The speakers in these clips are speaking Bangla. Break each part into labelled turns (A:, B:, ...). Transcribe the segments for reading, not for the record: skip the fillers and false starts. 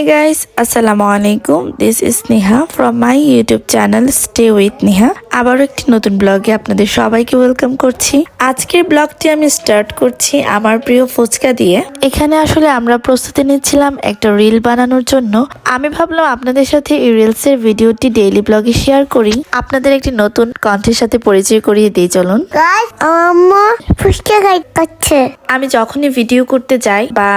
A: Hey guys, Assalamualaikum. This is Neha from my YouTube channel Stay with Neha. আবার একটি নতুন ব্লগে আপনাদের সবাইকে ওয়েলকাম করছি। আজকের ব্লগটি আমি স্টার্ট করছি আমার প্রিয় ফুচকা দিয়ে। এখানে আসলে আমরা প্রস্তুতি নিচ্ছিলাম একটা রিল বানানোর জন্য। আমি ভাবলাম আপনাদের সাথে এই রিলসের ভিডিওটি ডেইলি ব্লগে শেয়ার করি। আপনাদের একটি নতুন কন্টেন্টের সাথে পরিচয় করিয়ে দিই চলুন।
B: ফুচকা খাচ্ছে।
A: আমি যখনই ভিডিও করতে যাই বা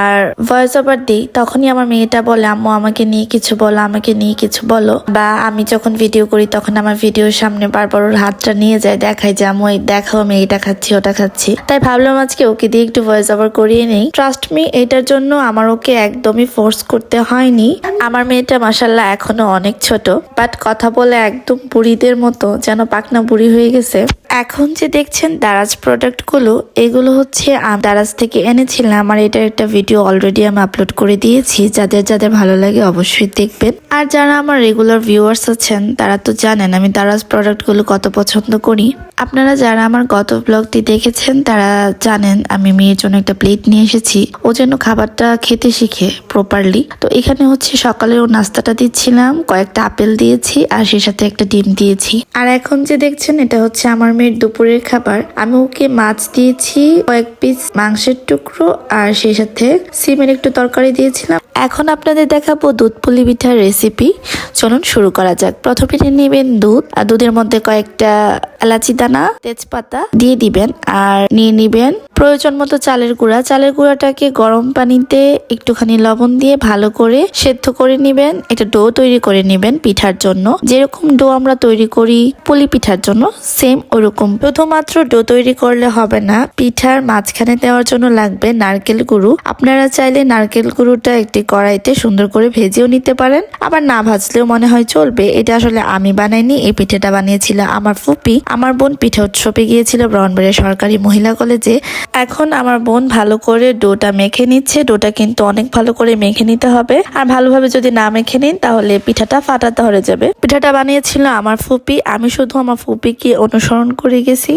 A: ভয়েস ওভার দিই তখনই আমার মেয়েটা বলে আম্মু আমাকে নিয়ে কিছু বলো, আমাকে নিয়ে কিছু বলো। বা আমি যখন ভিডিও করি তখন আমার ভিডিওর সামনে বারবার ওর হাতটা নিয়ে যায়, দেখাই যে আম্মু দেখাও আমি এটা খাচ্ছি ওটা খাচ্ছি। তাই ভাবলাম আজকে ওকে দিয়ে একটু ভয়েস ওভার করিয়ে নেই। ট্রাস্ট মি, এটার জন্য আমার ওকে একদমই ফোর্স করতে হয়নি। আমার মেয়েটা মাশাআল্লাহ এখনো অনেক ছোট, বাট কথা বলে একদম বুড়িদের মতো, যেন পাকনা বুড়ি হয়ে গেছে। এখন যে দেখছেন দারাজ প্রোডাক্ট গুলো, এগুলো হচ্ছে দারাজ থেকে এনেছিলাম। আর এটার একটা ভিডিও অলরেডি আমি আপলোড করে দিয়েছি, যাদের যাদের ভালো লাগে অবশ্যই দেখবেন। আর যারা আমার রেগুলার ভিউয়ার্স আছেন তারা তো জানেন আমি দারাজ প্রোডাক্ট গুলো কত পছন্দ করি। আপনারা যারা আমার গত ব্লগটি দেখেছেন তারা জানেন আমি মেয়ের জন্য একটা প্লেট নিয়ে এসেছি, ও যেন খাবারটা খেতে শিখে প্রপারলি। তো এখানে হচ্ছে সকালে ও নাস্তাটা দিচ্ছিলাম, কয়েকটা আপেল দিয়েছি আর সেই সাথে একটা ডিম দিয়েছি। আর এখন যে দেখছেন এটা হচ্ছে আমার মেয়ের দুপুরের খাবার। আমি ওকে মাছ দিয়েছি, কয়েক পিস মাংসের টুকরো আর সেই সাথে সিমের একটু তরকারি দিয়েছিলাম। এখন আপনাদের দেখাবো দুধ পুলি পিঠার রেসিপি। চলুন শুরু করা যাক। প্রথমে নেবেন দুধ, আর দুধের মধ্যে কয়েকটা এলাচি দানা, তেজপাতা দিয়ে দিবেন। আর নিয়ে নিবেন প্রয়োজন মতো চালের গুঁড়া। চালের গুঁড়াটাকে গরম পানিতে একটুখানি লবণ দিয়ে ভালো করে সেদ্ধ করে নিবেন। একটা ডো তৈরি করে নিবেন পিঠার জন্য, যেরকম ডো আমরা তৈরি করি পুলি পিঠার জন্য সেম ওরকম। শুধুমাত্র ডো তৈরি করলে হবে না, পিঠার মাঝখানে দেওয়ার জন্য লাগবে নারকেল গুঁড়ো। আপনারা চাইলে নারকেল গুঁড়োটা একটি কড়াইতে সুন্দর করে ভেজেও নিতে পারেন, আবার না ভাজলেও মনে হয় চলবে। এটা আসলে আমি বানাইনি, এই পিঠাটা বানিয়েছিল আমার ফুপি। আমার বোন পিঠা উৎসবে গিয়েছিল ব্রাহ্মণবাড়িয়া সরকারি মহিলা কলেজে। এখন আমার বোন ভালো করে ডোটা মেখে নিচ্ছে। ডোটা কিন্তু অনেক ভালো করে মেখে নিতে হবে, আর ভালোভাবে যদি না মেখে নিন তাহলে পিঠাটা ফাটাতে হয়ে যাবে। পিঠাটা বানিয়েছিল আমার ফুপি, আমি শুধু আমার ফুপিকে অনুসরণ করে গেছি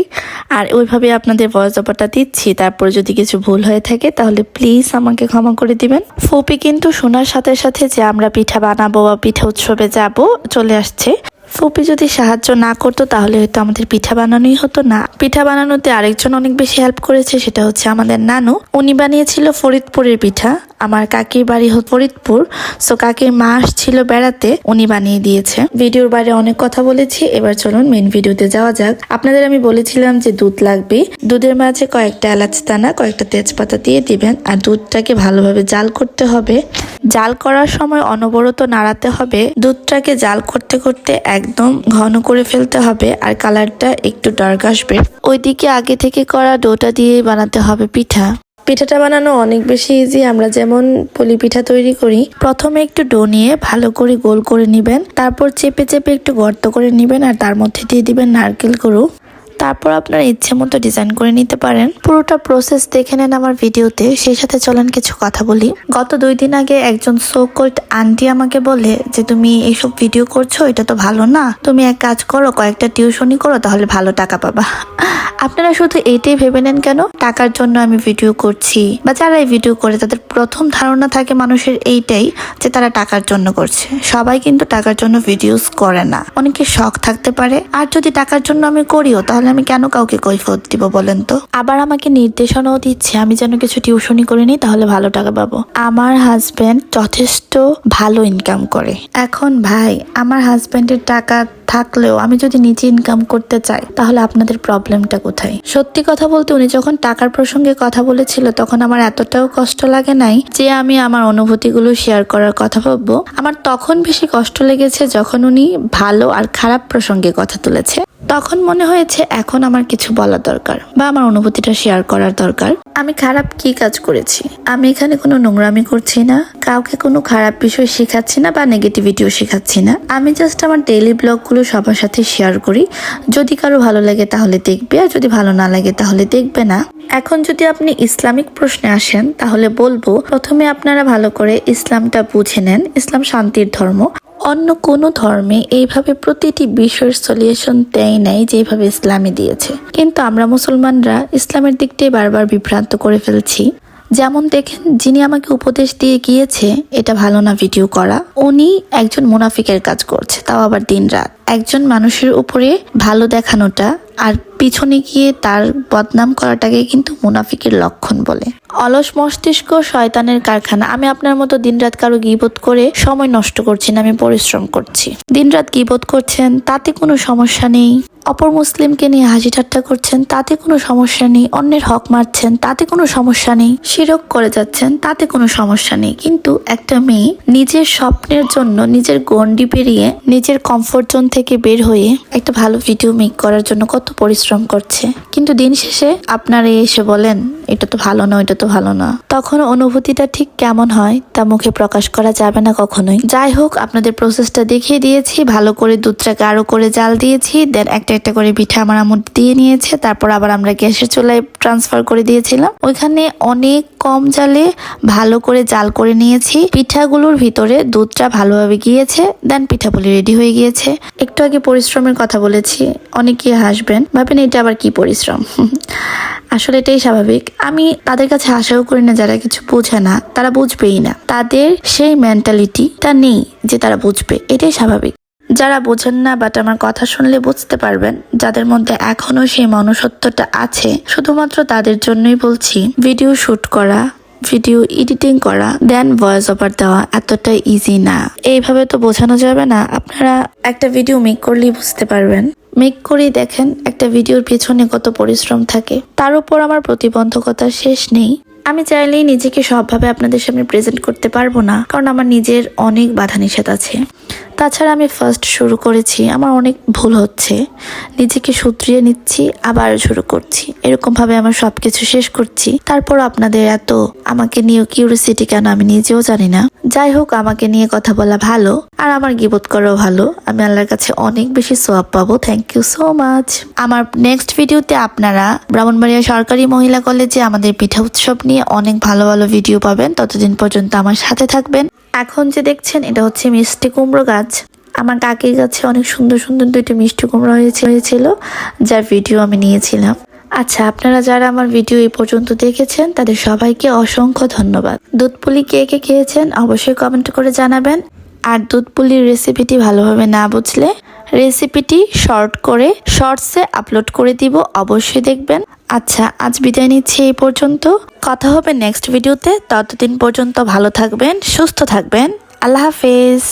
A: আর ওইভাবে আপনাদের ভয়েস ওভারটা দিচ্ছি। তারপরে যদি কিছু ভুল হয়ে থাকে তাহলে প্লিজ আমাকে ক্ষমা করে দিবেন। ফুপি কিন্তু শোনার সাথে সাথে যে আমরা পিঠা বানাবো বা পিঠা উৎসবে যাব চলে আসছে। ফুপি যদি সাহায্য না করতো তাহলে হয়তো আমাদের পিঠা বানানোই হতো না। পিঠা বানানোতে আরেকজন অনেক বেশি হেল্প করেছে, সেটা হচ্ছে আমাদের নানু। উনি বানিয়েছিল ফরিদপুরের পিঠা। আমার কাকির বাড়ি ফরিদপুর, সো কাকির মা আসছিল বেড়াতে, উনি বানিয়ে দিয়েছে। ভিডিওর বাইরে অনেক কথা বলেছি, এবার চলুন মেন ভিডিওতে যাওয়া যাক। আপনাদের আমি বলেছিলাম যে দুধ লাগবে। দুধের মাঝে কয়েকটা এলাচ দানা, কয়েকটা তেজপাতা দিয়ে দিবেন। আর দুধটাকে ভালোভাবে জাল করতে হবে। জাল করার সময় অনবরত নাড়াতে হবে। দুধটাকে জাল করতে করতে একদম ঘন করে ফেলতে হবে, আর কালারটা একটু ডার্ক আসবে। ওইদিকে আগে থেকে করা ডোটা দিয়ে বানাতে হবে পিঠা। পিঠাটা বানানো অনেক বেশি ইজি। আমরা যেমন পুলি পিঠা তৈরি করি, প্রথমে একটু ডো নিয়ে ভালো করে গোল করে নিবেন, তারপর চেপে চেপে একটু গর্ত করে নিবেন আর তার মধ্যে দিয়ে দিবেন নারকেল গুঁড়ো। তারপর আপনার ইচ্ছে মতো ডিজাইন করে নিতে পারেন। পুরোটা প্রসেস দেখে নেন আমার ভিডিওতে। সেই সাথে চলেন কিছু কথা বলি। গত 2 দিন আগে একজন সো কল্ড আন্টি আমাকে বলে যে তুমি এইসব ভিডিও করছো, এটা তো ভালো না, তুমি এক কাজ করো, কয়েকটা টিউশনি করো, তাহলে ভালো টাকা পাবা। আপনারা শুধু এইটাই ভেবে নেন কেন টাকার জন্য আমি ভিডিও করছি, বা যারা এই ভিডিও করে তাদের প্রথম ধারণা থাকে মানুষের এইটাই যে তারা টাকার জন্য করছে। সবাই কিন্তু টাকার জন্য ভিডিওস করে না, অনেকে শখ থাকতে পারে। আর যদি টাকার জন্য আমি করিও তাহলে আমি কেন কাউকে কৈফিয়ত দিব বলেন তো? আবার আমাকে নির্দেশনাও দিচ্ছে আমি যেন কিছু টিউশনি করে নিই, তাহলে ভালো টাকা পাবো। আমার হাজবেন্ড যথেষ্ট ভালো ইনকাম করে। এখন ভাই, আমার হাজবেন্ডের টাকা থাকলেও আমি যদি নিজে ইনকাম করতে চাই তাহলে আপনাদের প্রবলেমটা কোথায়? সত্যি কথা বলতে উনি যখন টাকার প্রসঙ্গে কথা বলেছিল তখন আমার এতটাও কষ্ট লাগে নাই যে আমি আমার অনুভূতিগুলো শেয়ার করার কথা ভাববো। আমার তখন বেশি কষ্ট লেগেছে যখন উনি ভালো আর খারাপ প্রসঙ্গে কথা তুলেছে। তখন মনে হয়েছে এখন আমার কিছু বলা দরকার বা আমার অনুভূতিটা শেয়ার করার দরকার। আমি খারাপ কি কাজ করেছি? আমি এখানে কোনো নোংরামি করছি না, কাউকে কোনো খারাপ বিষয় শেখাচ্ছি না বা নেগেটিভিটিও শেখাচ্ছি না। আমি জাস্ট আমার ডেইলি ব্লগগুলো সবার সাথে শেয়ার করি। যদি কারো ভালো লাগে তাহলে দেখবে, আর যদি ভালো না লাগে তাহলে দেখবে না। এখন যদি আপনি ইসলামিক প্রশ্নে আসেন তাহলে বলবো প্রথমে আপনারা ভালো করে ইসলামটা বুঝে নেন। ইসলাম শান্তির ধর্ম। অন্য কোনো ধর্মে এইভাবে প্রতিটি বিষয়ের সলিউশন দেয় নাই যেভাবে ইসলামে দিয়েছে, কিন্তু আমরা মুসলমানরা ইসলামের দিকটাই বারবার বিভ্রান্ত করে ফেলছি। যেমন দেখেন, যিনি আমাকে উপদেশ দিয়ে গিয়েছে এটা ভালো না ভিডিও করা, উনি একজন মুনাফিকের কাজ করছে, তাও আবার দিনরাত। একজন মানুষের উপরে ভালো দেখানোটা আর পিছনে গিয়ে তার বদনাম করাটাকে কিন্তু মুনাফিকের লক্ষণ বলে। অলস মস্তিষ্ক শয়তানের কারখানা। আমি আপনার মতো দিনরাত কারো গীবত করে সময় নষ্ট করছি না, আমি পরিশ্রম করছি। দিনরাত গীবত করছেন, তাতে কোনো সমস্যা নেই। অপর মুসলিমকে নিয়ে হাসি ঠাট্টা করছেন, তাতে কোনো সমস্যা নেই। অন্যের হক মারছেন, তাতে কোনো সমস্যা নেই। শিরক করে যাচ্ছেন, তাতে কোনো সমস্যা নেই। কিন্তু একটা মেয়ে নিজের স্বপ্নের জন্য নিজের গণ্ডি পেরিয়ে নিজের কমফোর্ট জোন থেকে বের হয়ে একটা ভালো ভিডিও মেক করার জন্য কত পরিশ্রম করছে, কিন্তু দিন শেষে আপনারা এসে বলেন এটা তো ভালো না, এটা তো ভালো না। তখন অনুভূতিটা ঠিক কেমন হয় তা মুখে প্রকাশ করা যাবে না কখনোই। যাই হোক, আপনাদের প্রসেসটা দেখিয়ে দিয়েছি। ভালো করে দুধটা গাঢ় করে জাল দিয়েছি, দেন একটা একটা করে পিঠা আমার আম্মু দিয়ে নিয়েছে। তারপর আবার আমরা গ্যাসের চুলায় ট্রান্সফার করে দিয়েছিলাম। ওইখানে অনেক কম জালে ভালো করে জাল করে নিয়েছি। পিঠাগুলোর ভিতরে দুধটা ভালোভাবে গিয়েছে, দেন পিঠাগুলি রেডি হয়ে গিয়েছে। একটু আগে পরিশ্রমের কথা বলেছি, অনেকে হাসবেন, ভাবেন এটা আবার কি পরিশ্রম। আসলে এটাই স্বাভাবিক। আমি তাদের কাছে আশাও করি না যারা কিছু বোঝে না, তারা বুঝবেই না। তাদের সেই মেন্টালিটিটা নেই যে তারা বুঝবে, এটাই স্বাভাবিক। যারা বোঝেন না বাট আমার কথা শুনলে বুঝতে পারবেন, যাদের মধ্যে এখনো সেই মনুষ্যত্বটা আছে, শুধুমাত্র তাদের জন্যই বলছি, ভিডিও শুট করা, ভিডিও এডিটিং করা, দেন ভয়েস ওভার দেওয়া এতটা ইজি না। এইভাবে তো বোঝানো যাবে না। আপনারা একটা ভিডিও মেক করলেই বুঝতে পারবেন। মেক করেই দেখেন একটা ভিডিওর পেছনে কত পরিশ্রম থাকে। তার উপর আমার প্রতিবন্ধকতার শেষ নেই। আমি চাইলেই নিজেকে সবভাবে আপনাদের সামনে প্রেজেন্ট করতে পারবো না, কারণ আমার নিজের অনেক বাধা নিষেধ আছে। তাছাড়া আমি ফার্স্ট শুরু করেছি, আমার অনেক ভুল হচ্ছে, নিজেকে শুধরিয়ে নিচ্ছি, আবার শুরু করছি। এরকম ভাবে আমার সবকিছু শেষ করছি। তারপর আপনাদের এত আমাকে নিয়ে কিউরিয়াসিটি কেন আমি নিজেও জানি না। যাই হোক, আমাকে নিয়ে কথা বলা ভালো, আর আমার গীবত করাও ভালো। আমি আল্লাহর কাছে অনেক বেশি সোয়াব পাবো। Thank you so much. আমার নেক্সট ভিডিওতে আপনারা ব্রাহ্মণবাড়িয়া সরকারি মহিলা কলেজে আমাদের পিঠা উৎসব নিয়ে অনেক ভালো ভালো ভিডিও পাবেন। ততদিন পর্যন্ত আমার সাথে থাকবেন। এখন যে দেখছেন এটা হচ্ছে মিষ্টি কুমড়ো গাছ। আমার কাকির কাছে অনেক সুন্দর সুন্দর দুইটা মিষ্টি কুমড়ো হয়েছিল, যার ভিডিও আমি নিয়েছিলাম। আচ্ছা, আপনারা যারা আমার ভিডিও এই পর্যন্ত দেখেছেন তাদের সবাইকে অসংখ্য ধন্যবাদ। দুধ পুলি কে কে খেয়েছেন অবশ্যই কমেন্ট করে জানাবেন। আর দুধ পুলির রেসিপিটি ভালোভাবে না বুঝলে রেসিপিটি শর্ট করে শর্টসে আপলোড করে দিব, অবশ্যই দেখবেন। আচ্ছা, আজ বিদায় নিচ্ছি এই পর্যন্ত। কথা হবে নেক্সট ভিডিওতে। ততদিন পর্যন্ত ভালো থাকবেন, সুস্থ থাকবেন। আল্লাহ হাফেজ।